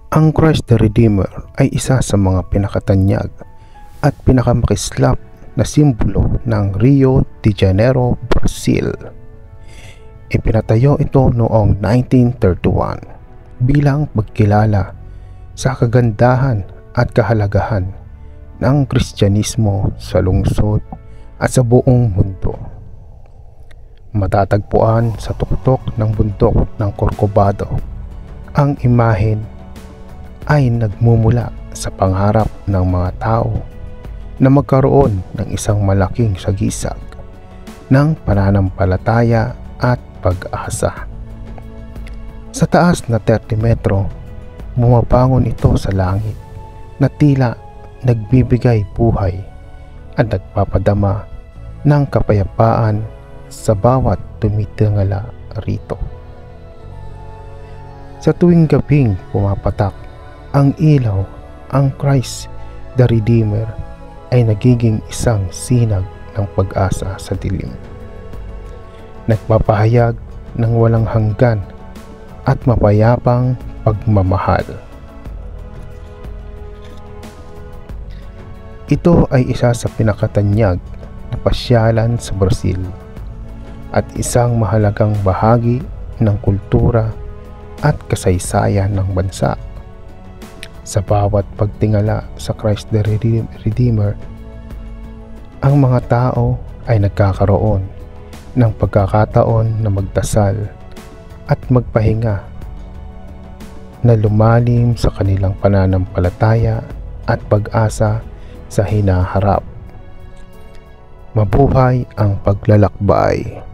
Ang Christ the Redeemer ay isa sa mga pinakatanyag at pinakamakislap na simbolo ng Rio de Janeiro, Brazil. Ipinatayo ito noong 1931 bilang pagkilala sa kagandahan at kahalagahan ng Kristyanismo sa lungsod at sa buong mundo. Matatagpuan sa tuktok ng bundok ng Corcovado. Ang imahen ay nagmumula sa pangarap ng mga tao na magkaroon ng isang malaking sagisag ng pananampalataya at pag-asa. Sa taas na 30 metro, bumabangon ito sa langit na tila nagbibigay buhay at nagpapadama ng kapayapaan sa bawat tumitingala rito. Sa tuwing gabing pumapatak ang ilaw, ang Christ the Redeemer ay nagiging isang sinag ng pag-asa sa dilim. Nagpapahayag ng walang hanggan at mapayapang pagmamahal. Ito ay isa sa pinakatanyag na pasyalan sa Brazil at isang mahalagang bahagi ng kultura at kasaysayan ng bansa. Sa bawat pagtingala sa Christ the Redeemer, ang mga tao ay nagkakaroon ng pagkakataon na magdasal at magpahinga na lumalim sa kanilang pananampalataya at pag-asa sa hinaharap. Mabuhay ang paglalakbay!